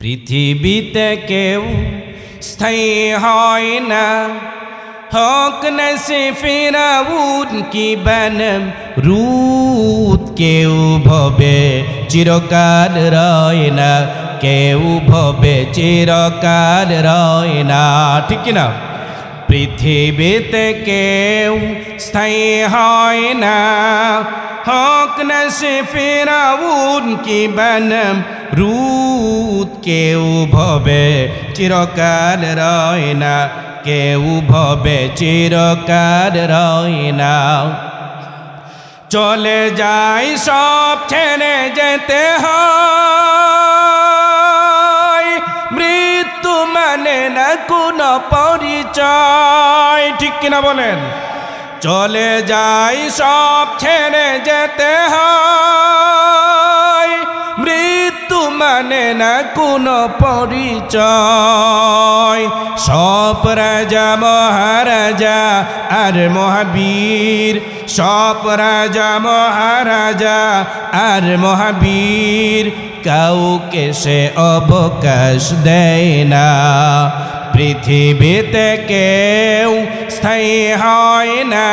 পৃথিবীতে কেউ স্থায়ী হয় না, হক নসে ফিরাউন কি বানম রুত। কেউ ভবে চিরকাল রয় না, কেউ ভবে চিরকাল রয় না, ঠিক কিনা? পৃথিবীতে কেউ স্থায়ী হয় না, হক নসে ফিরাউন কি বানম রুত। কেউ ভবে চিরকাল রয় না, কেউ ভবে চিরকাল রয় না। চলে যায় সব ছেড়ে যেতে হয়, মৃত্যু মানে না কোনো পরিচয়, ঠিক কিনা বলেন? চলে যায় সব ছেড়ে যেতে হয়, মৃত্যু মানে না কোনো পরিচয়। সব রাজা মহারাজা আর মহাবীর, সব রাজা মহারাজা আর মহাবীর, কাউকে সে অবকাশ দেয় না। পৃথিবীতে কেউ স্থায়ী হয় না,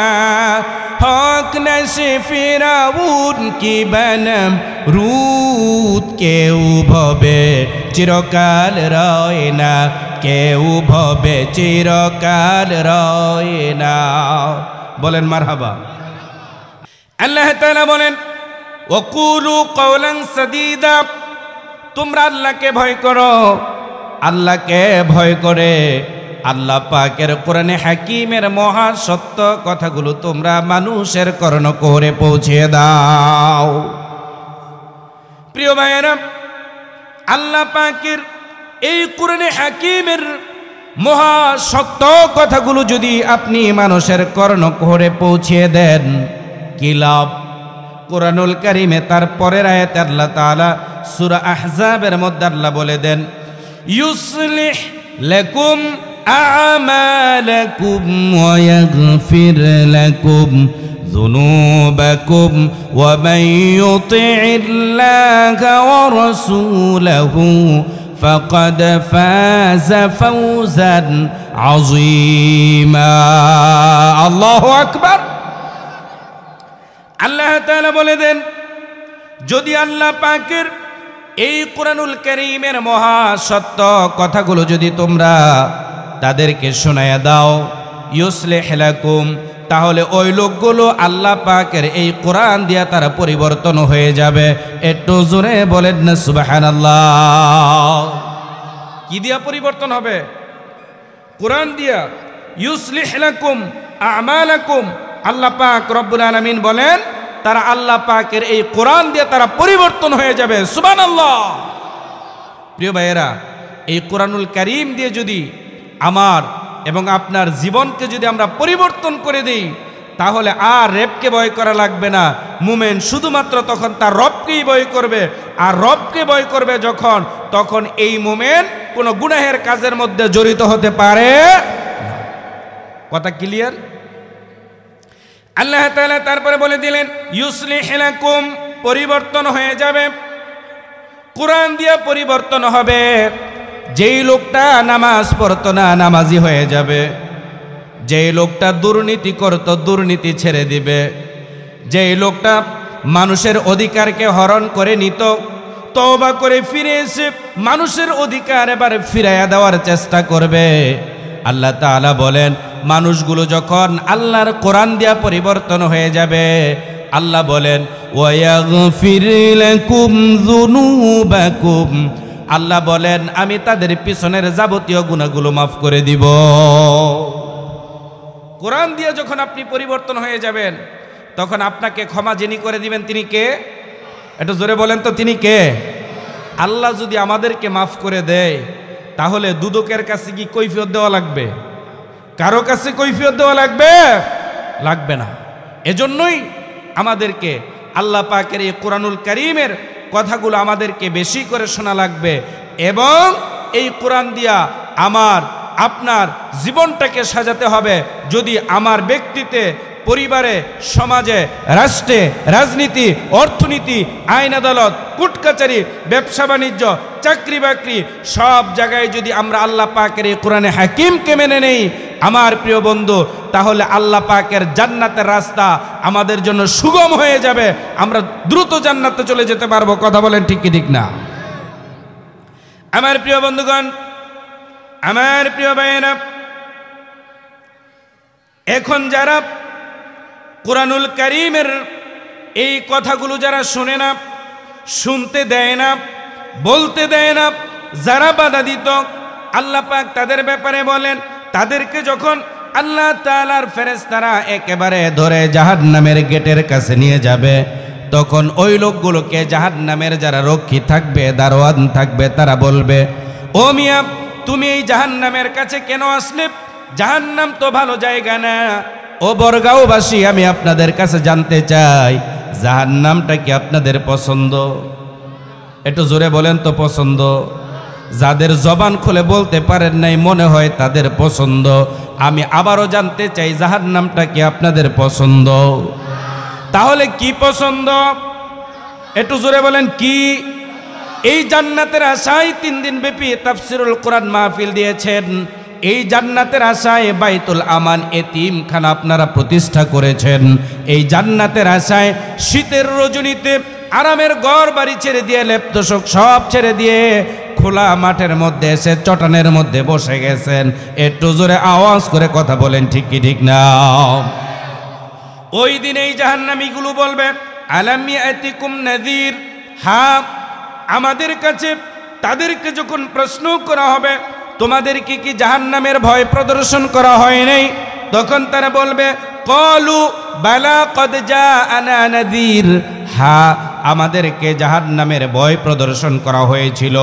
হক নসে ফিরাউন কি বানম রুত। কেউ ভবে চিরকাল রয় না, কেউ ভবে চিরকাল রয় না। বলেন মারহাবা। আল্লাহ তাআলা বলেন ওয়াকুলু কওলান সাদীদা, তোমরা আল্লাহকে ভয় করো। আল্লাহকে ভয় করে আল্লাহ পাকের কোরআনে হাকিমের মহা সত্য কথাগুলো তোমরা মানুষের কর্ণকুহরে পৌঁছে দাও। প্রিয় ভাইয়েরা, আল্লাহ পাকের এই কোরআনে হাকিমের মহা সত্য কথাগুলো যদি আপনি মানুষের কর্ণকুহরে পৌঁছে দেন, কি লাভ? কোরআনুল কারীমে তার পরের আয়াতে আল্লাহ তাআলা সূরা আহজাবের মধ্যে আল্লাহ বলে দেন, ইউসলিহ লাকুম আ'মালাকুম ওয়া ইয়াগফির লাকুম যুনুবাকুম ওয়া মান ইউতি'ইল্লাহা ওয়া রাসূলাহু ফাকাদ ফাযা ফাওজান আযীমা। আল্লাহু আকবার। আল্লাহ তাআলা বলে দেন, যদি আল্লাহ পাকের এই কোরআনুল কারীমের মহা সত্য কথাগুলো যদি তোমরা তাদেরকে শোনায়া দাও, ইউসলিহ লাকুম, তাহলে ওই লোকগুলো আল্লাহ পাকের এই কোরআন দিয়া তারা পরিবর্তন হয়ে যাবে। একটু জোরে বলেন না সুবহানাল্লাহ। কি দিয়া পরিবর্তন হবে? কোরআন দিয়া। ইউসলিহ লাকুম আমালাকুম, আল্লাহ পাক রব্বুল আলামিন বলেন তারা আল্লাহ পাকের এই কোরআন দিয়ে তারা পরিবর্তন হয়ে যাবে। সুবহানাল্লাহ। প্রিয় ভাইয়েরা, এই কোরআনুল কারীম দিয়ে যদি আমার এবং আপনার জীবনকে যদি আমরা পরিবর্তন করে দিই, তাহলে আর রবকে ভয় করা লাগবে না। মুমিন শুধুমাত্র তখন তার রবকেই ভয় করবে, আর রবকে ভয় করবে যখন, তখন এই মুমিন কোনো গুনাহের কাজের মধ্যে জড়িত হতে পারে। কথা ক্লিয়ার? আল্লাহ তাআলা তারপরে বলে দিলেন ইউসলিহ লাকুম, পরিবর্তন হয়ে যাবে, কোরআন দিয়ে পরিবর্তন হবে। যেই লোকটা নামাজ পড়তো না নামাজি হয়ে যাবে, যেই লোকটা দুর্নীতি করতো দুর্নীতি ছেড়ে দিবে, যেই লোকটা মানুষের অধিকারকে হরণ করে নিত, তওবা করে ফিরে এসে মানুষের অধিকার এবারে ফিরাইয়া দেওয়ার চেষ্টা করবে। আল্লাহ তাআলা বলেন মানুষগুলো যখন আল্লাহর কোরআন দিয়া পরিবর্তন হয়ে যাবে, আল্লাহ বলেন ওয়ায়াগফির লাকুম যুনুবাকুম, আল্লাহ বলেন আমি তাদের পিছনের যাবতীয় গুনাহগুলো মাফ করে দিব। কোরআন দিয়ে যখন আপনি পরিবর্তন হয়ে যাবেন, তখন আপনাকে ক্ষমা যিনি করে দিবেন তিনি কে? একটু জোরে বলেন তো, তিনি কে? আল্লাহ যদি আমাদেরকে মাফ করে দেয়, তাহলে দুদকের কাছে কি কৈফিয়ত দেওয়া লাগবে? কারো কাছে কৈফিয়ত দেওয়া লাগবে? লাগবে না। এজন্যই আমাদেরকে আল্লাহ পাকের এই কোরআনুল কারীমের কথাগুলো আমাদেরকে বেশি করে শোনা লাগবে, এবং এই কোরআন দিয়া আমার আপনার জীবনটাকে সাজাতে হবে। যদি আমার ব্যক্তিতে পরিবারে, সমাজে, রাষ্ট্রে, রাজনীতি, অর্থনীতি, আইন আদালত, কোর্ট কাচারি, ব্যবসা বাণিজ্য, চাকরি বাকরি, সব জায়গায় যদি আমরা আল্লাহ পাকের এই কোরআনে হাকিমকে মেনে নেই আমার প্রিয় বন্ধু, তাহলে আল্লাহ পাকের জান্নাতের রাস্তা আমাদের জন্য সুগম হয়ে যাবে। আমরা দ্রুত জান্নাতে চলে যেতে পারবো। কথা বলেন ঠিক কি ঠিক না? আমার প্রিয় বন্ধুগণ, আমার প্রিয় ভাইয়েরা, এখন যারা কুরআনুল কারীমের এই কথাগুলো যারা শুনে না, শুনতে দেয় না, বলতে দেয় না, যারা বাধা দিত, আল্লাহ পাক তাদের ব্যাপারে বলেন, তাদেরকে যখন আল্লাহ তাআলার ফেরেশতারা একেবারে ধরে জাহান্নামের গেটের কাছে নিয়ে যাবে, তখন ওই লোকগুলোকে জাহান্নামের যারা রক্ষী থাকবে, দারোয়ান থাকবে, তারা বলবে, ও মিয়া, তুমি এই জাহান্নামের কাছে কেন আসলে? জাহান্নাম তো ভালো জায়গা না। ও বরগাঁওবাসী, আমি আপনাদের কাছে জানতে চাই, জাহান্নামটা কি আপনাদের পছন্দ? একটু জোরে বলেন তো পছন্দ। যাদের জবান খুলে বলতে পারেন নাই, মনে হয় তাদের পছন্দ। আমি আবারও জানতে চাই, জাহান্নামটা কি আপনাদের পছন্দ? তাহলে কি পছন্দ? একটু জোরে বলেন কি? এই জান্নাতের আশায় 3 দিন ব্যাপী তাফসীরুল কোরআন মাহফিল দিয়েছেন। এই জান্নাতের আশায় বাইতুল আমান এতিমখানা আপনারা প্রতিষ্ঠা করেছেন। এই জান্নাতের আশায় শীতের রজনীতে আরামের ঘর বাড়ি ছেড়ে দিয়ে, লেপ্তশোক সব ছেড়ে দিয়ে খোলা মাঠের মধ্যে এসে চটানের মধ্যে বসে গেছেন। একটু জোরে আওয়াজ করে কথা বলেন ঠিক কি ঠিক না? ওই দিন এই জাহান্নামীগুলো বলবে, আলাম ইয়াতিকুম নাযীর, হ্যাঁ আমাদের কাছে তাদেরকে যখন প্রশ্ন করা হবে, তোমাদেরকে কি জাহান্নামের ভয় প্রদর্শন করা হয় নাই? তখন তারা বলবে, ক্বালু বালা ক্বাদ জাআনা নাযীর, হ্যাঁ আমাদেরকে জাহান্নামের ভয় প্রদর্শন করা হয়েছিল।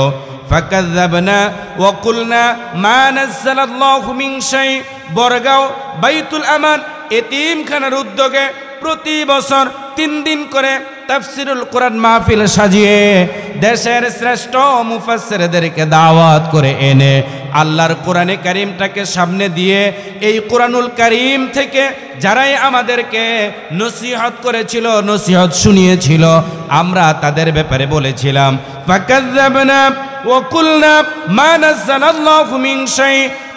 ফাকাযাবনা ওয়া কুলনা মা নাযালাল্লাহু মিন শাই। বরগাঁও বাইতুল আমান এতিমখানার উদ্যোগে প্রতি বছর 3 দিন করে তাফসীরুল কোরআন মাহফিল সাজিয়ে দেশের শ্রেষ্ঠ মুফাসসিরদেরকে দাওয়াত করে এনে আল্লাহর কোরআনে কারীমটাকে সামনে দিয়ে এই কোরআনুল কারীম থেকে যারাই আমাদেরকে নসিহত করেছিল, নসিহত শুনিয়েছিল, আমরা তাদের ব্যাপারে বলেছিলাম, ফাকাযাবনা ওয়া কুলনা মা নাযালাল্লাহু মিন শাই।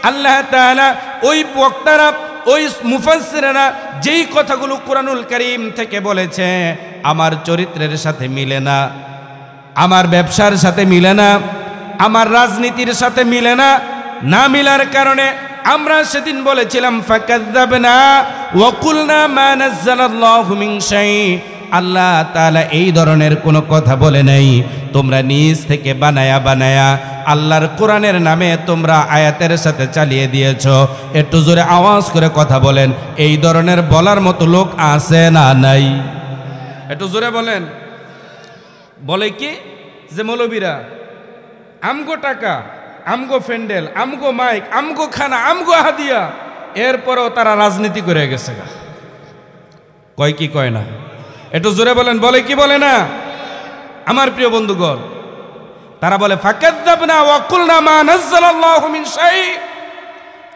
আল্লাহ তাআলা ওই বক্তারা, ওই মুফাসসিররা যেই কথাগুলো কোরআনুল কারীম থেকে বলেছে আমার চরিত্রের সাথে মিলে না, আমার ব্যবসার সাথে মিলে না, আমার রাজনীতির সাথে মিলে না, না মিলার কারণে আমরা সেদিন বলেছিলাম ফাকাযাবনা ওয়া কুলনা মা নাযালাল্লাহু মিন শাই। আল্লাহ তাআলা এই ধরনের কোনো কথা বলে নাই, তোমরা নিজ থেকে বানায়া বানায়া আল্লাহর কোরআনের নামে তোমরা আয়াতের সাথে চালিয়ে দিয়েছো। একটু জোরে আওয়াজ করে কথা বলেন, এই ধরনের বলার মতো লোক আছে না নাই? একটু জোরে বলেন। বলে কি যে মৌলবীরা আমগো টাকা, আমগো ফ্যান্ডেল, আমগো মাইক, আমগো খানা, আমগো হাদিয়া, এরপরও তারা রাজনীতি করে গেছে। কয় কি কয় না? একটু জোরে বলেন, বলে কি বলে না? আমার প্রিয় বন্ধুগণ, তারা বলে ফাকাযাবনা ওয়া কুলনা মা নাযালাল্লাহু মিন শাই।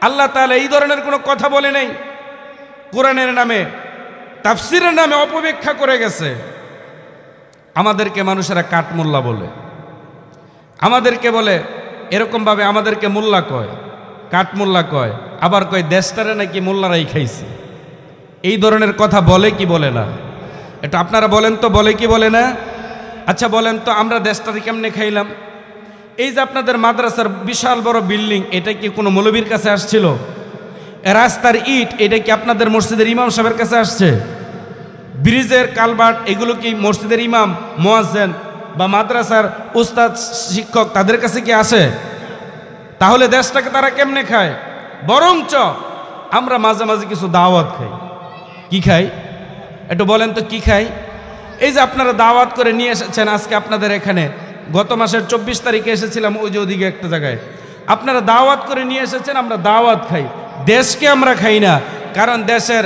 আল্লাহ তাআলা এই ধরনের কোনো কথা বলে নাই। কোরআনের নামে, তাফসীরের নামে অপব্যাখ্যা করে গেছে। আমাদেরকে মানুষেরা কাঠমোল্লা বলে, আমাদেরকে বলে এরকমভাবে, আমাদেরকে মোল্লা কয়, কাঠমোল্লা কয়, আবার কয় দেশটারে নাকি মোল্লারাই খাইছে। এই ধরনের কথা বলে কি বলে না? এটা আপনারা বলেন তো, বলে কি বলে না? আচ্ছা বলেন তো, আমরা দেশটারে কেমনে খাইলাম? এই যে আপনাদের মাদ্রাসার বিশাল বড় বিল্ডিং, এটা কি কোনো মৌলবীর কাছে আসছিল? রাস্তার ইট, এটা কি আপনাদের মসজিদের ইমাম সাহেবের কাছে আসছে? ব্রিজের কালভার্ট, এগুলো কি মসজিদের ইমাম, মুয়াজ্জিন বা মাদ্রাসার উস্তাদ, শিক্ষক, তাদের কাছে কি আসে? তাহলে দেশটাকে তারা কেমনে খায়? বরঞ্চ আমরা মাঝে মাঝে কিছু দাওয়াত খাই। কি খাই? একটু বলেন তো কি খাই? এই যে আপনারা দাওয়াত করে নিয়ে এসেছেন আজকে আপনাদের এখানে, গত মাসের 24 তারিখে এসেছিলাম ওই যে ওদিকে একটা জায়গায়, আপনারা দাওয়াত করে নিয়ে এসেছেন, আমরা দাওয়াত খাই। দেশকে আমরা খাই না, কারণ দেশের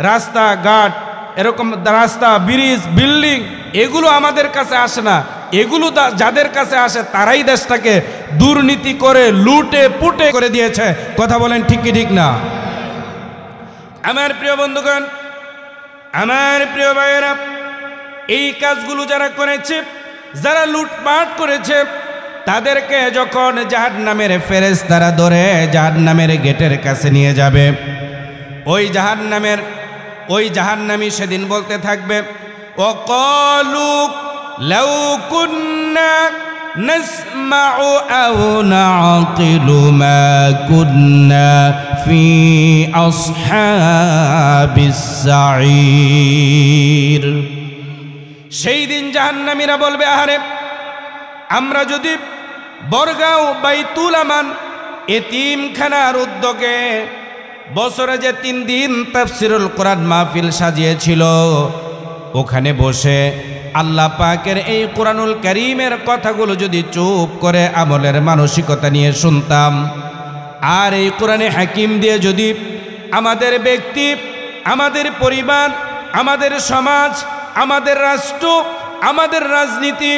রাস্তাঘাট, এরকম রাস্তা, ব্রিজ, বিল্ডিং, এগুলো আমাদের কাছে আসে না। এগুলো যাদের কাছে আসে তারাই দেশটাকে দুর্নীতি করে লুটে পুটে করে দিয়েছে। কথা বলেন ঠিক কি ঠিক না? আমার প্রিয় বন্ধুগণ, আমার প্রিয় ভাইয়েরা, এই কাজগুলো যারা করেছে, যারা লুটপাট করেছে, তাদেরকে যখন জাহান্নামের ফেরেশতারা ধরে জাহান্নামের গেটের কাছে নিয়ে যাবে, ওই জাহান্নামী সেদিন বলতে থাকবে, ওয়াকালু লাউ কুন্না নাসমাউ আও নাআকিলু মা কুন্না ফি আসহাবিস সাঈর। সেই দিন জাহান্নামীরা বলবে, আহারে, আমরা যদি বরগাঁও বাইতুল আমান এতিমখানার উদ্যোগে বছরে যে 3 দিন তাফসিরুল কোরআন মাহফিল সাজিয়েছিল, ওখানে বসে আল্লাহ পাকের এই কোরআনুল কারীমের কথাগুলো যদি চুপ করে আমলের মানসিকতা নিয়ে শুনতাম, আর এই কোরআনে হাকিম দিয়ে যদি আমাদের ব্যক্তি, আমাদের পরিবার, আমাদের সমাজ, আমাদের রাষ্ট্র, আমাদের রাজনীতি,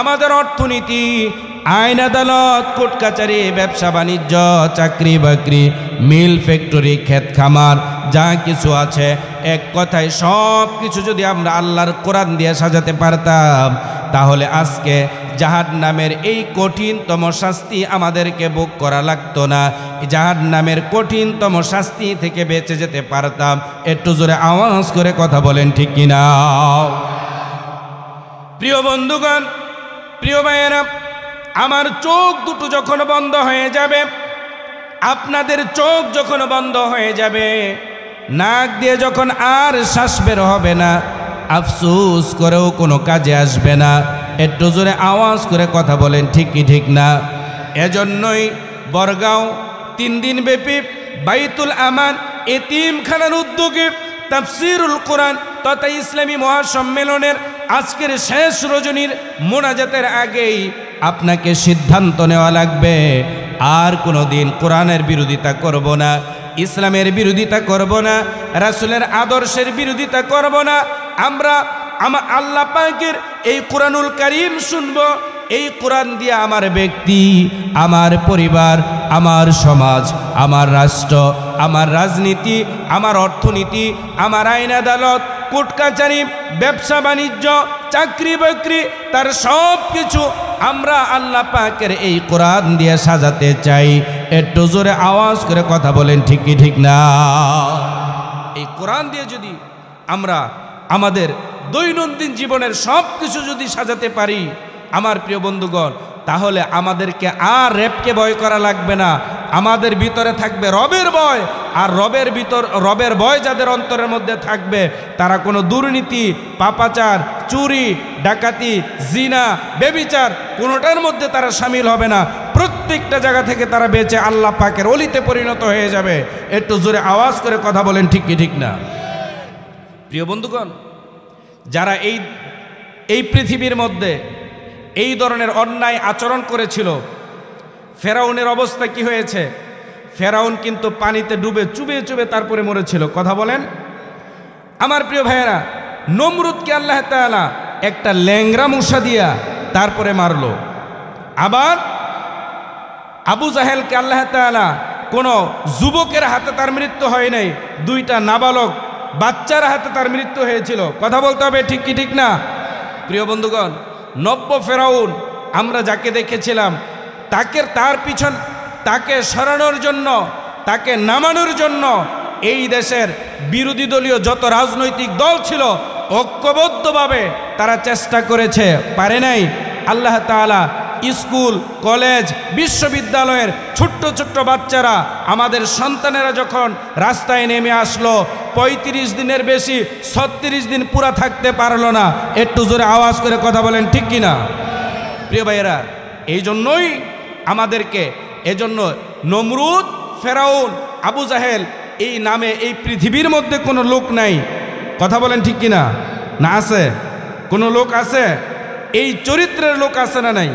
আমাদের অর্থনীতি, আইন আদালত, কোর্ট কাচারি, ব্যবসা বাণিজ্য, চাকরি বাকরি, মিল ফ্যাক্টরি, ক্ষেত খামার, যা কিছু আছে, এক কথায় সব কিছু যদি আমরা আল্লাহর কোরআন দিয়ে সাজাতে পারতাম, তাহলে আজকে জাহান্নামের এই কঠিনতম শাস্তি আমাদেরকে ভোগ করা লাগতো না। জাহান্নামের কঠিনতম শাস্তি থেকে বেঁচে যেতে পারতাম। একটু জোরে আওয়াজ করে কথা বলেন, ঠিক কিনা? প্রিয় বন্ধুগণ, প্রিয় ভাইয়েরা, আমার চোখ দুটো যখন বন্ধ হয়ে যাবে, আপনাদের চোখ যখন বন্ধ হয়ে যাবে, নাক দিয়ে যখন আর শ্বাস বের হবে না, আফসোস করেও কোনো কাজে আসবে না। একটু জোরে আওয়াজ করে কথা বলেন, ঠিক কি ঠিক না? এজন্যই বরগাঁও 3 দিন ব্যাপী বাইতুল আমান এতিমখানার উদ্যোগে তাফসিরুল কোরআন তথা ইসলামী মহাসম্মেলনের আজকের শেষ রজনীর মোনাজাতের আগেই আপনাকে সিদ্ধান্ত নেওয়া লাগবে, আর কোনো দিন কোরআনের বিরোধিতা করব না, ইসলামের বিরোধিতা করব না, রাসূলের আদর্শের বিরোধিতা করব না। আমরা আল্লাহ পাকের এই কোরআনুল কারীম শুনব। এই কোরআন দিয়ে আমার ব্যক্তি, আমার পরিবার, আমার সমাজ, আমার রাষ্ট্র, আমার রাজনীতি, আমার অর্থনীতি, আমার আইন আদালত, কোর্ট কাচারি, ব্যবসা বাণিজ্য, চাকরি বাকরি, তার সব কিছু আমরা আল্লাহ পাকের এই কোরআন দিয়ে সাজাতে চাই। একটু জোরে আওয়াজ করে কথা বলেন, ঠিক কি ঠিক না? এই কোরআন দিয়ে যদি আমরা আমাদের দৈনন্দিন জীবনের সব কিছু যদি সাজাতে পারি, আমার প্রিয় বন্ধুগণ, তাহলে আমাদেরকে আর র্যাবকে ভয় করা লাগবে না। আমাদের ভিতরে থাকবে রবের ভয়, আর রবের ভয় যাদের অন্তরের মধ্যে থাকবে, তারা কোনো দুর্নীতি, পাপাচার, চুরি, ডাকাতি, জিনা, ব্যভিচার কোনোটার মধ্যে তারা শামিল হবে না। প্রত্যেকটা জায়গা থেকে তারা বেঁচে আল্লাহ পাকের ওলিতে পরিণত হয়ে যাবে। একটু জোরে আওয়াজ করে কথা বলেন, ঠিক কি ঠিক না? প্রিয় বন্ধুগণ, যারা এই পৃথিবীর মধ্যে এই ধরনের অন্যায় আচরণ করেছিল, ফেরাউনের অবস্থা কি হয়েছে? ফেরাউন কিন্তু পানিতে ডুবে চুবে চুবে তারপরে মরেছিল। কথা বলেন আমার প্রিয় ভাইয়েরা। নমরুদকে আল্লাহ তাআলা একটা ল্যাংরা মশা দিয়া তারপরে মারলো। আবার আবু জাহেলকে আল্লাহ তাআলা কোনো যুবকের হাতে তার মৃত্যু হয় নাই, 2টা নাবালক বাচ্চার হাতে তার মৃত্যু হয়েছিল। কথা বলতে হবে, ঠিক কি ঠিক না? প্রিয় বন্ধুগণ, নব্য ফেরাউন আমরা যাকে দেখেছিলাম, তাকে সরানোর জন্য, তাকে নামানোর জন্য এই দেশের বিরোধী দলীয় যত রাজনৈতিক দল ছিল ঐক্যবদ্ধভাবে তারা চেষ্টা করেছে, পারে নাই। আল্লাহ তাআলা স্কুল, কলেজ, বিশ্ববিদ্যালয়ের ছোট্ট ছোট্ট বাচ্চারা, আমাদের সন্তানেরা যখন রাস্তায় নেমে আসলো, 35 দিনের বেশি 36 দিন পুরা থাকতে পারলো না। একটু জোরে আওয়াজ করে কথা বলেন, ঠিক কিনা? প্রিয় ভাইয়েরা, এই জন্যই আমাদেরকে, এজন্য নমরুদ, ফেরাউন, আবু জাহেল এই নামে এই পৃথিবীর মধ্যে কোনো লোক নাই। কথা বলেন, ঠিক কিনা? না আছে? কোনো লোক আছে? এই চরিত্রের লোক আছে না নাই?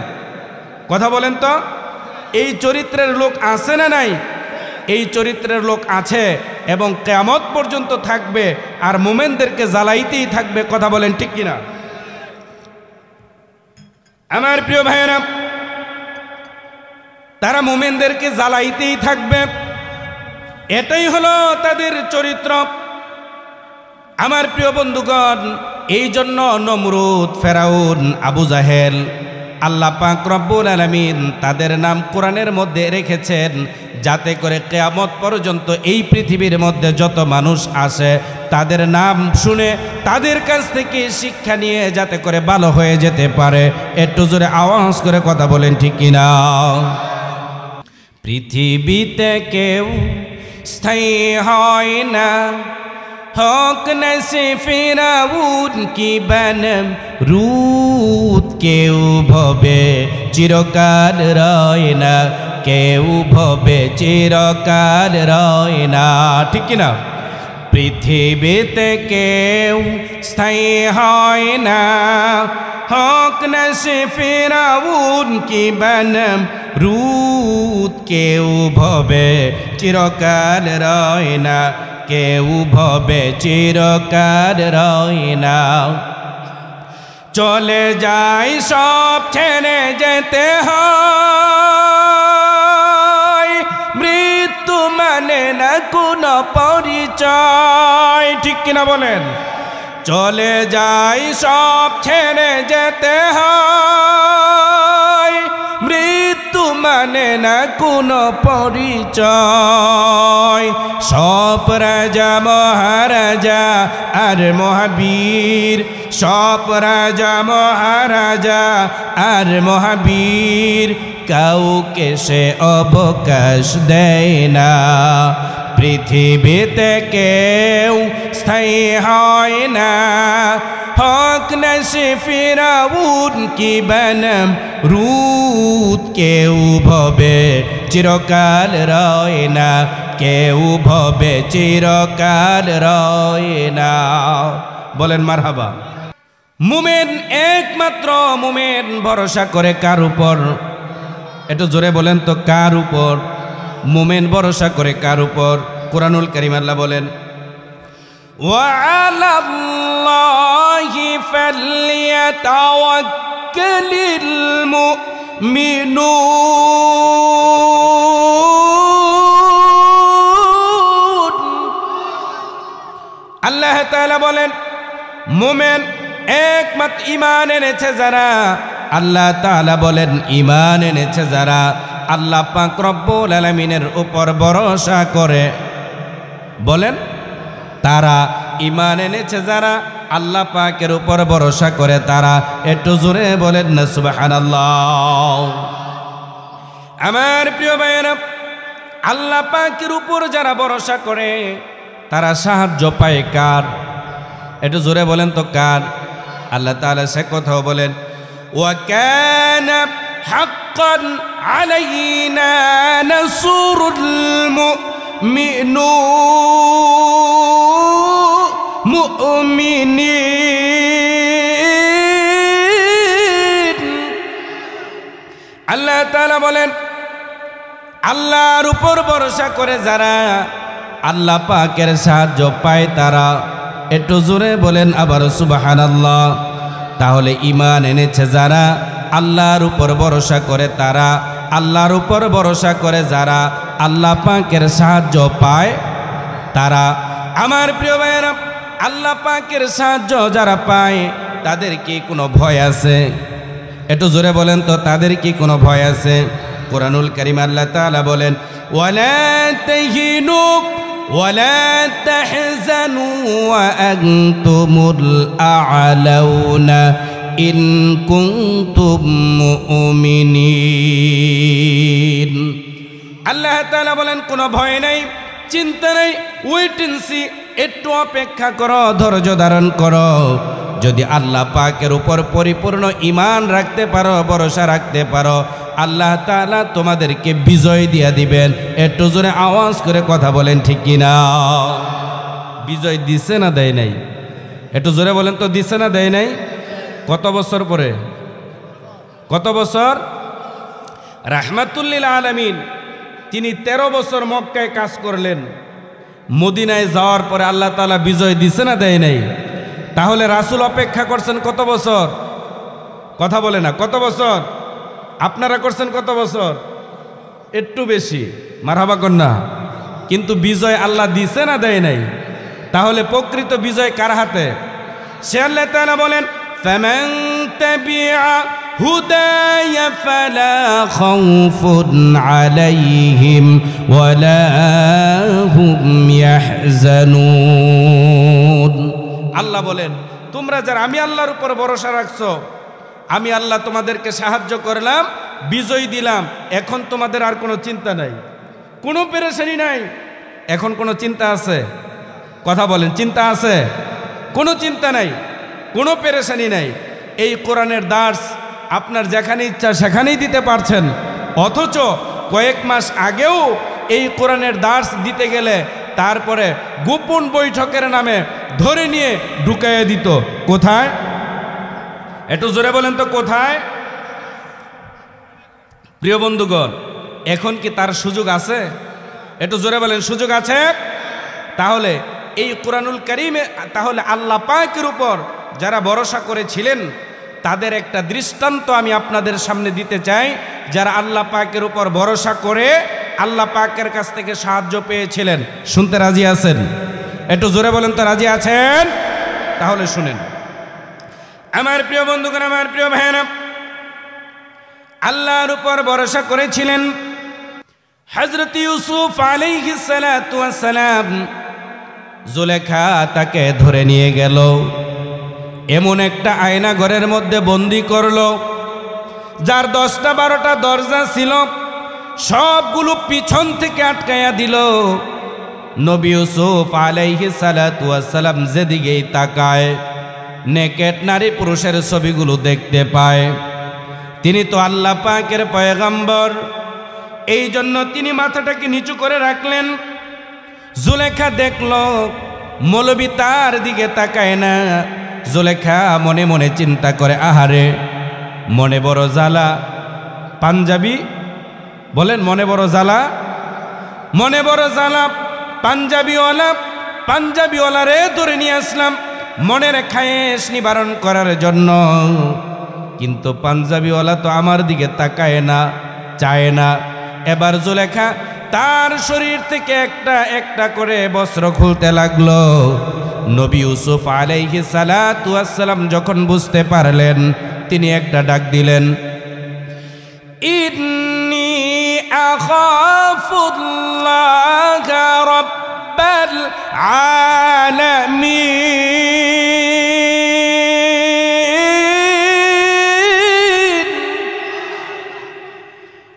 কথা বলেন তো, এই চরিত্রের লোক আছে না নাই? এই চরিত্রের লোক আছে এবং কিয়ামত পর্যন্ত থাকবে, আর মুমিনদেরকে জ্বালাইতেই থাকবে। কথা বলেন, ঠিক কিনা? আমার প্রিয় ভাইয়েরা, তারা মুমিনদেরকে জ্বালাইতেই থাকবে, এটাই হলো তাদের চরিত্র। আমার প্রিয় বন্ধুগণ, এই জন্য নমরুদ, ফেরাউন, আবু জাহেল, আল্লাহ পাক রব্বুল আলামিন তাদের নাম কোরআনের মধ্যে রেখেছেন, যাতে করে কিয়ামত পর্যন্ত এই পৃথিবীর মধ্যে যত মানুষ আসে তাদের নাম শুনে তাদের কাছ থেকে শিক্ষা নিয়ে যাতে করে ভালো হয়ে যেতে পারে। একটু জোরে আওয়াজ করে কথা বলেন, ঠিক কিনা? পৃথিবীতে কেউ স্থায়ী হয় না, হক নসে ফিরাউন কি বানম রুত, কেউ ভবে চিরকাল রয় না, কেউ ভবে চিরকাল রয় না, ঠিক কিনা? পৃথিবীতে কেউ স্থায়ী হয় না, হক নসে ফিরাউন কি বানম রুত, কেউ ভবে চিরকাল রয় না, কেউ ভবে চিরকাল রয় না। চলে যাই সব ছেড়ে যেতে হয়, মৃত্যু মানে না কোনো পরিচয়, ঠিক কিনা বলেন? চলে যাই সব ছেড়ে যেতে হয়, মৃত্যু মানে না কোনো পরিচয়। সব রাজা মহারাজা আর মহাবীর, সব রাজা মহারাজা আর মহাবীর, কাউকে সে অবকাশ দেয় না। পৃথিবীতে কেউ স্থায়ী হয় না, হক নসে ফিরাউন কি বানম রুত, কেউ ভবে চিরকাল রয় না, কেউ ভবে চিরকাল রয় না। বলেন মারহাবা। মুমিন, একমাত্র মুমিন ভরসা করে কার উপর? একটু জোরে বলেন তো, কার উপর? মুমিন ভরসা করে কার উপর? কুরআনুল কারীম আল্লাহ বলেন, ওয়া আলাল্লাহি ফালইয়াতাওয়াক্কালিল মুমিনুন। আল্লাহ তাআলা বলেন, মুমিন একমাত্র ঈমান এনেছে যারা, আল্লাহ তাআলা বলেন ঈমান এনেছে যারা আল্লাহ পাক রব্বুল আলামিনের উপর ভরসা করে। বলেন, তারা ঈমান এনেছে যারা আল্লাহ পাকের উপর ভরসা করে তারা। একটু জোরে বলেন না সুবহানাল্লাহ। আমার প্রিয় ভাইয়েরা, আল্লাহ পাকের উপর যারা ভরসা করে তারা সাহায্য পায় কার? একটু জোরে বলেন তো, কার? আল্লাহ তাআলা সে কথাও বলেন, ওয়া কানা হাক্কান আলাইনা নাসরুল মুমিনিন। আল্লাহ তাআলা বলেন, আল্লাহর উপর ভরসা করে যারা আল্লাহ পাকের সাহায্য পায় তারা। একটু জোরে বলেন আবার সুবহানাল্লাহ। তাহলে ঈমান এনেছে যারা আল্লাহর উপর ভরসা করে তারা, আল্লাহর উপর ভরসা করে যারা আল্লাহ পাকের সাহায্য পায় তারা। আমার প্রিয় ভাইয়েরা, আল্লাহ পাকের সাহায্য যারা পায় তাদের কি কোনো ভয় আছে? একটু জোরে বলেন তো, তাদের কি কোনো ভয় আছে? কুরআনুল কারীম আল্লাহ তাআলা বলেন, ওয়ালা তাহিনু ওয়ালা তাহজানু ওয়া আনতুমুল আ'লাউনা ইন কুনতুম মুমিনিন। আল্লাহ তাআলা বলেন, কোনো ভয় নাই, চিন্তা নাই, ওয়েট এন্ড সি, একটু অপেক্ষা করো, ধৈর্য ধারণ করো। যদি আল্লাহ পাকের উপর পরিপূর্ণ ঈমান রাখতে পারো, ভরসা রাখতে পারো, আল্লাহ তাআলা তোমাদেরকে বিজয় দিয়া দিবেন। একটু জোরে আওয়াজ করে কথা বলেন, ঠিক কিনা? বিজয় দিছে না দেয় নাই? একটু জোরে বলেন তো, দিছে না দেয় নাই? কত বছর পরে? কত বছর? রাহমাতুল লিল আলামিন তিনি 13 বছর মক্কায় কাজ করলেন। মদিনায় যাওয়ার পরে আল্লাহ তাআলা বিজয় দিছে না দেয় নাই? তাহলে রাসূল অপেক্ষা করছেন কত বছর? কথা বলে না, কত বছর? আপনারা করছেন কত বছর? একটু বেশি, মারহাবা কন্যা। কিন্তু বিজয় আল্লাহ দিছে না দেয় নাই? তাহলে প্রকৃত বিজয় কার হাতে? সে আল্লাহ তাআলা বলেন ফামান তাবিআ হুদায়া ফালা খাউফুন আলাইহিম ওয়ালা হুম ইয়াহজানুন। আল্লাহ বলেন তোমরা যারা আমি আল্লাহর উপর ভরসা রাখছো, আমি আল্লাহ তোমাদেরকে সাহায্য করলাম, বিজয় দিলাম, এখন তোমাদের আর কোনো চিন্তা নাই, কোনো পেরেশানি নাই। এখন কোনো চিন্তা আছে? কথা বলেন, চিন্তা আছে? কোনো চিন্তা নাই, কোনো পেরেশানি নাই। এই কোরআনের দার্স আপনার যেখানে ইচ্ছা সেখানেই দিতে পারছেন, অথচ কয়েক মাস আগেও এই কোরআনের দার্স দিতে গেলে তারপরে গোপন বৈঠকের নামে ধরে নিয়ে ঢুকাইয়ে দিত। কোথায়? একটু জোরে বলেন তো কোথায়? প্রিয় বন্ধুগণ, এখন কি তার সুযোগ আছে? একটু জোরে বলেন, সুযোগ আছে? তাহলে এই কোরআনুল কারীমে তাহলে আল্লাহ পাকের উপর যারা ভরসা করেছিলেন তাদের একটা দৃষ্টান্ত আমি আপনাদের সামনে দিতে চাই, যারা আল্লাহ পাকের উপর ভরসা করে আল্লাহ পাকের কাছ থেকে সাহায্য পেয়েছিলেন। শুনতে রাজি আছেন? একটু জোরে বলেন তো রাজি আছেন? তাহলে শুনেন আমার প্রিয় বন্ধুগণ, আমার প্রিয় ভাইয়েরা, আল্লাহর উপর ভরসা করেছিলেন হযরত ইউসুফ আলাইহিস সালাতু ওয়াস সালাম। জুলেখা তাকে ধরে নিয়ে গেল, এমন একটা আয়না ঘরের মধ্যে বন্দি করলো যার 10টা 12টা দরজা ছিল, সবগুলো পিছন থেকে আটকায়া দিল। নবী ইউসুফ আলাইহিস সালাতু ওয়াস সালাম যেদিকেই তাকায় নেকেট নারী পুরুষের ছবিগুলো দেখতে পায়। তিনি তো আল্লাহ পাকের পয়গম্বর, এই জন্য তিনি মাথাটাকে নিচু করে রাখলেন। জুলেখা দেখল মৌলবী তার দিকে তাকায় না। জুলেখা মনে মনে চিন্তা করে, আহারে মনে বড় জ্বালা। পাঞ্জাবি বলেন, মনে বড় জ্বালা, মনে বড় জ্বালা। পাঞ্জাবিওয়ালারে ধরে নিয়ে আসলাম মনের খায়েশ নিবারণ করার জন্য, কিন্তু পাঞ্জাবিওয়ালা তো আমার দিকে তাকায় না, চায় না। এবার জুলেখা তার শরীর থেকে একটা একটা করে বস্ত্র খুলতে লাগলো। নবী ইউসুফ আলাইহিস সালাতু ওয়াস সালাম যখন বুঝতে পারলেন, তিনি একটা ডাক দিলেন, ইন্নী আখাফুল্লাহ রাব্বাল আলামিন।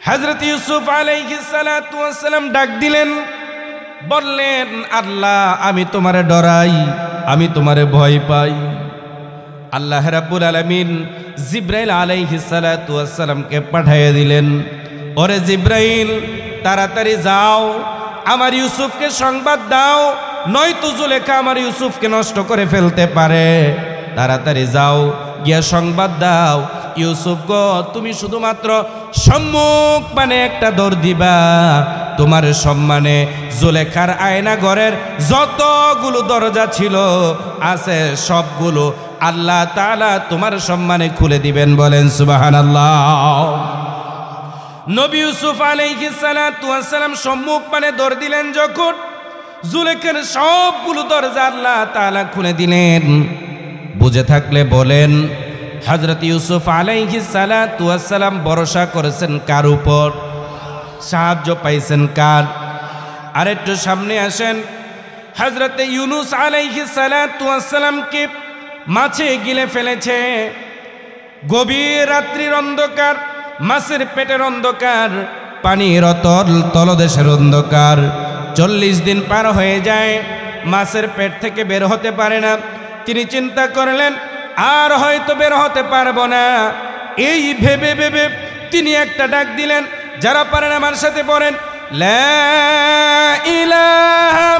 হযরত ইউসুফ আলাইহিস সালাতু ওয়াস সালাম ডাক দিলেন, বললেন, আল্লাহ আমি তোমারে ডরাই, আমি তোমারে ভয় পাই। আল্লাহ রাব্বুল আলামিন জিব্রাইল আলাইহিস সালাতু ওয়াস সালামকে পাঠিয়ে দিলেন, ওরে জিব্রাইল তাড়াতাড়ি যাও, আমার ইউসুফকে সংবাদ দাও, নয়তো জুলেখা আমার ইউসুফকে নষ্ট করে ফেলতে পারে। তাড়াতাড়ি যাও, গিয়া সংবাদ দাও, ইউসুফ গো তুমি শুধুমাত্র সম্মুখ মানে একটা দৌড় দিবা, তোমার সম্মানে জুলেখার আয়না ঘরের যতগুলো দরজা ছিল আছে সবগুলো আল্লাহ তাআলা তোমার সম্মানে খুলে দিবেন। বলেন সুবহানাল্লাহ। নবী ইউসুফ আলাইহিস সালাতু ওয়াস সালাম সম্মুখ মানে দৌড় দিলেন, যখন জুলেখার সবগুলো দরজা আল্লাহ তাআলা খুলে দিলেন। বুঝে থাকলে বলেন, হযরত ইউসুফ আলাইহিস সালাতু ওয়াস সালাম ভরসা করেছেন কার উপর? সাহায্য পাইছেন কার? আর একটু সামনে আসেন, হযরত ইউনুস আলাইহিস সালাতু ওয়াস সালামকে মাছে গিলে ফেলেছে। গভীর রাত্রির অন্ধকার, মাছের পেটের অন্ধকার, পানির তলদেশের অন্ধকার। 40 দিন পার হয়ে যায়, মাছের পেট থেকে বের হতে পারে না। তিনি চিন্তা করলেন, আর হয়তো বের হতে পারবো না। এই ভেবে ভেবে তিনি একটা ডাক দিলেন, যারা পারেন আমার সাথে পড়েন, লা ইলাহা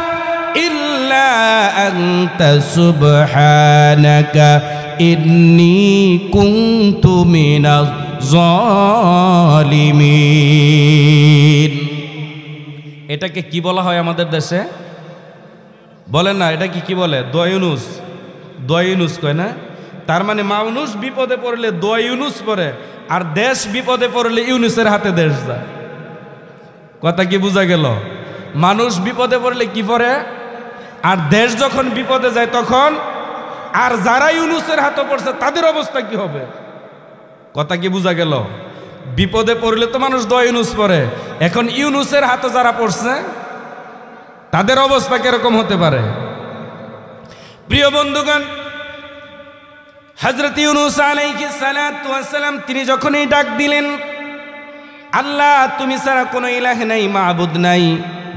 ইল্লা আনতা সুবহানাকা ইন্নী কুনতু মিনাজ জালিমিন। এটাকে কি বলা হয় আমাদের দেশে? বলেন না, এটা কি বলে? দোয়া ইউনুস। দোয়া ইউনুস কয় না? তার মানে মানুষ বিপদে পড়লে দোয়া ইউনুস পড়ে, আর দেশ বিপদে পড়লে ইউনুসের হাতে দেশ যায়। কথা কি বোঝা গেল? মানুষ বিপদে পড়লে কি পড়ে? আর দেশ যখন বিপদে যায় তখন, আর যারা ইউনূসের হাতে পড়ছে তাদের অবস্থা কি হবে? কথা কি বোঝা গেল? বিপদে পড়লে তো মানুষ দোয়া ইউনূস পড়ে, এখন ইউনূসের হাতে যারা পড়ছে তাদের অবস্থা কিরকম হতে পারে? প্রিয় বন্ধুগণ, হযরত ইউনূস আলাইহিস সালাতু ওয়াস সালাম তিনি যখনই ডাক দিলেন, আল্লাহ তুমি ছাড়া কোনো ইলাহ নাই, মাবুদ নাই,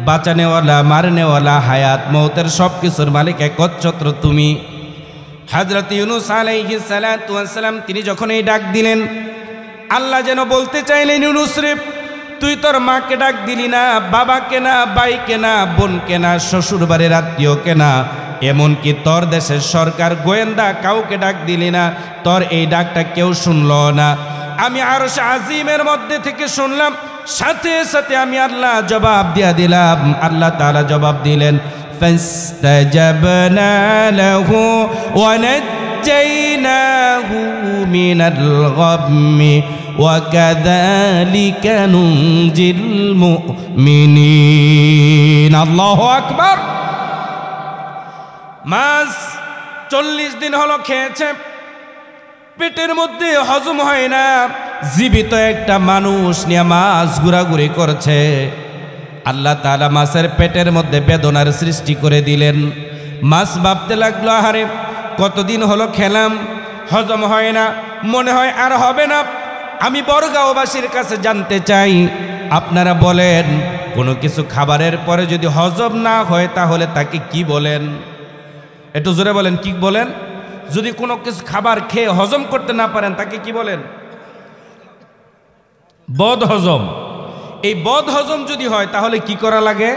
বাঁচানেওয়ালা, মারনেওয়ালা, হায়াত মৌতের সব কিছুর মালিক একচ্ছত্র তুমি। হযরত ইউনূস আলাইহিস সালাতু ওয়াস সালাম তিনি যখনই ডাক দিলেন, আল্লাহ যেন বলতে চাইলেন, ইউনূস রে, তুই তোর মাকে ডাক দিলি না, বাবাকে না, ভাইকে না, বোনকে না, শ্বশুর বাড়ির আত্মীয়কে না, এমনকি তোর দেশের সরকার, গোয়েন্দা, কাউকে ডাক দিলি না, তোর এই ডাকটা কেউ শুনলো না। আমি আরশ আজিমের মধ্যে থেকে শুনলাম, সাথে সাথে আমি আল্লাহ জবাব দিয়া দিলাম। আল্লাহ তাআলা জবাব দিলেন, ফাস্তাজাবনা লাহু ওয়া নাজ্জাইনাহু মিনাল গাম্মি ওয়া কাযালিকা নুনজিল মুমিনিন। আল্লাহু আকবার। মাস 40 দিন হলো খেয়েছে, পেটের মধ্যে হজম হয় না, জীবিত একটা মানুষ নিয়ে মাছ ঘোরাঘুরি করছে। আল্লাহ তাআলা মাছের পেটের মধ্যে বেদনার সৃষ্টি করে দিলেন। মাছ ভাবতে লাগলো, আহারে কতদিন হলো খেলাম, হজম হয় না, মনে হয় আর হবে না। আমি বড়গাঁওবাসীর কাছে জানতে চাই, আপনারা বলেন, কোনো কিছু খাবারের পরে যদি হজম না হয় তাহলে তাকে কি বলেন? একটু জোরে বলেন, কি বলেন? যদি কোনো কিছু খাবার খেয়ে হজম করতে না পারেন তাকে কি বলেন? বদ হজম। এই বদ হজম যদি হয় তাহলে কি করা লাগে?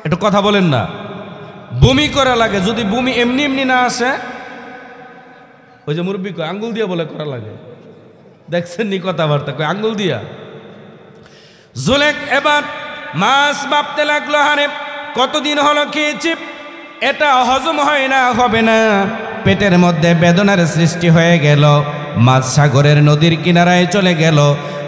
একটু কথা বলেন না। বমি করা লাগে। যদি বমি এমনি এমনি না আসে, ওই যে মুরব্বী কয় আঙ্গুল দিয়ে বলে করা লাগে। দেখছেন নি কথাবার্তা, কয় আঙ্গুল দিয়া। জুলেখ এবার মাছ ভাবতে লাগলো, হারে কতদিন হলো খেয়েছি, এটা হজম হয় না, হবে না। পেটের মধ্যে বেদনার সৃষ্টি হয়ে গেল। মাছ সাগরের নদীর কিনারায় চলে গেল।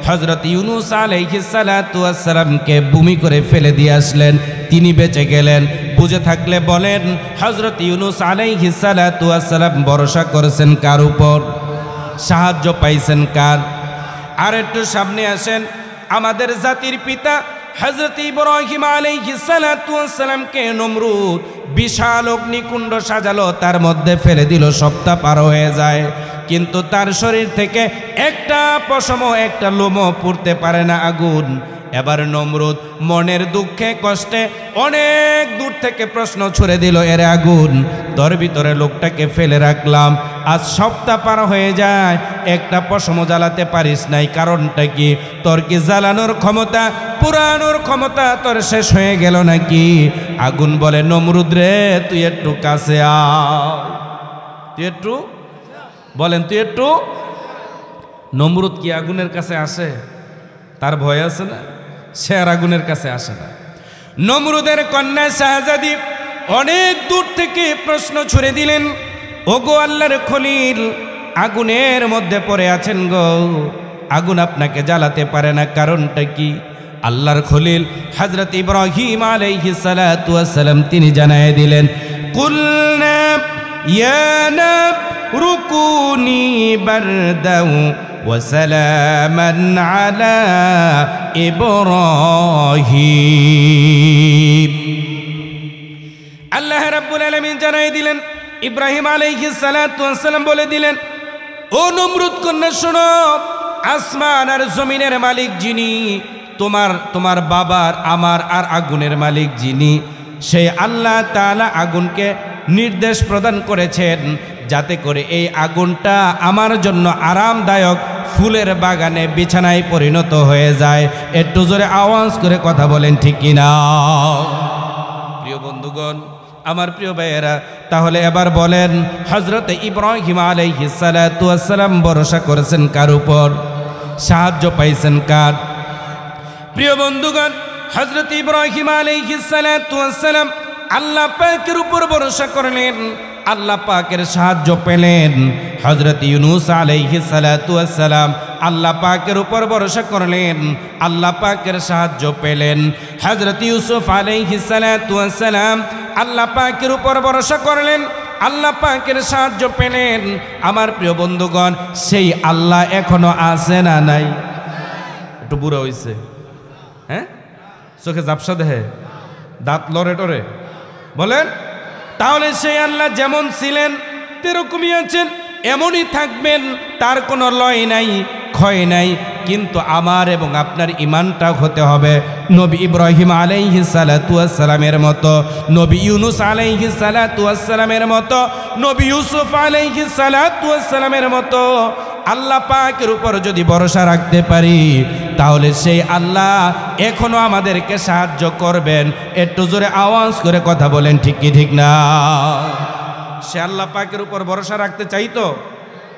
হযরত ইউনূস আলাইহিস সালাতু ওয়াস সালামকে বমি করে ফেলে দিয়ে আসলেন, তিনি বেঁচে গেলেন। বুঝে থাকলে বলেন, হযরত ইউনূস আলাইহিস সালাতু ওয়াস সালাম ভরসা করেছেন কার উপর? সাহায্য পাইছেন কার? আর একটু সামনে আসেন, আমাদের জাতির পিতা হযরত ইব্রাহিম আলাইহিস সালাতু ওয়াস সালামকে নমরুদ বিশাল অগ্নিকুণ্ড সাজালো, তার মধ্যে ফেলে দিল, সপ্তাহ পার হয়ে যায়, কিন্তু তার শরীর থেকে একটা পশমও, একটা লোমও পুড়তে পারে না আগুন। এবার নমরুদ মনের দুঃখে কষ্টে অনেক দূর থেকে প্রশ্ন ছুড়ে দিল, এর আগুন, তোর ভিতরে লোকটাকে ফেলে রাখলাম, আজ সপ্তাহ পার হয়ে যায়, একটা পশমও জ্বালাতে পারিস নাই, কারণটা কি? তোর কি জ্বালানোর ক্ষমতা, পুরানোর ক্ষমতা তোর শেষ হয়ে গেল নাকি? আগুন বলে, নমরুদ রে, তুই একটু কাছে আয়, তুই একটু বলেন, তুই একটু। নমরুদ কি আগুনের কাছে আসে? তার ভয় আছে না, সে আর আগুনের কাছে আসে না। নমরুদের কন্যা শাহজাদি অনেক দূর থেকে প্রশ্ন ছুড়ে দিলেন, ওগো আল্লাহর খলিল, আগুনের মধ্যে পড়ে আছেন গো, আগুন আপনাকে জ্বালাতে পারে না, কারণটা কি? আল্লাহর খলিল হযরত ইব্রাহিম আলাইহিস সালাতু ওয়াস সালাম তিনি জানায় দিলেন, কুলনা ইয়া নারু কুনি বারদাও ওয়া সালামান আলা ইব্রাহিম। আল্লাহ রাব্বুল আলামিন জানায় দিলেন, ইব্রাহিম আলাইহিস সালাতু ওয়াস সালাম বলে দিলেন, ও নমরুদ কন্যা শোনো, আসমান আর জমিনের মালিক যিনি, তোমার বাবার, আমার আর আগুনের মালিক যিনি, সেই আল্লাহ তাআলা আগুনকে নির্দেশ প্রদান করেছেন যাতে করে এই আগুনটা আমার জন্য আরামদায়ক ফুলের বাগানে, বিছানায় পরিণত হয়ে যায়। একটু জোরে আওয়াজ করে কথা বলেন, ঠিক কিনা? প্রিয় বন্ধুগণ, আমার প্রিয় ভাইয়েরা, তাহলে এবার বলেন, হযরত ইব্রাহিম আলাইহিস সালাতু ওয়াস সালাম ভরসা করেছেন কার উপর? সাহায্য পাইছেন কার? প্রিয় বন্ধুগণ, হযরত ইব্রাহিম আলাইহিস সালাতু ওয়াস সালাম আল্লাহ পাকের উপর ভরসা করলেন, আল্লাহ পাকের সাহায্য পেলেন। হযরত ইউনূস আলাইহিস সালাতু ওয়াস সালাম আল্লাহ পাকের উপর ভরসা করলেন, আল্লাহ পাকের সাহায্য পেলেন। হযরত ইউসুফ আলাইহিস সালাতু ওয়াস সালাম আল্লাহ পাকের উপর ভরসা করলেন, আল্লাহ পাকের সাহায্য পেলেন। আমার প্রিয় বন্ধুগণ, সেই আল্লাহ এখনো আছে না নাই? একটু বুড়ো হইছে, হ্যাঁ, চোখে ঝাপসা দেহে, দাঁত লড়ে টরে, বলেন। তাহলে সেই আল্লাহ যেমন ছিলেন তেরকমই আছেন, এমনই থাকবেন, তার কোনো লয় নাই, ক্ষয় নাই। কিন্তু আমার এবং আপনার ইমানটা হতে হবে নবী ইব্রাহিম আলাইহিস সালাতু ওয়াস সালামের মতো, নবী ইউনুস আলাইহিস সালাতু ওয়াস সালামের মতো, নবী ইউসুফ আলাইহিস সালাতু ওয়াস সালামের মতো। আল্লাহ পাকের উপর যদি ভরসা রাখতে পারি, তাহলে সেই আল্লাহ এখনো আমাদেরকে সাহায্য করবেন। একটু জোরে আওয়াজ করে কথা বলেন, ঠিক কি ঠিক না? সে আল্লাহ পাকের উপর ভরসা রাখতে চাই তো।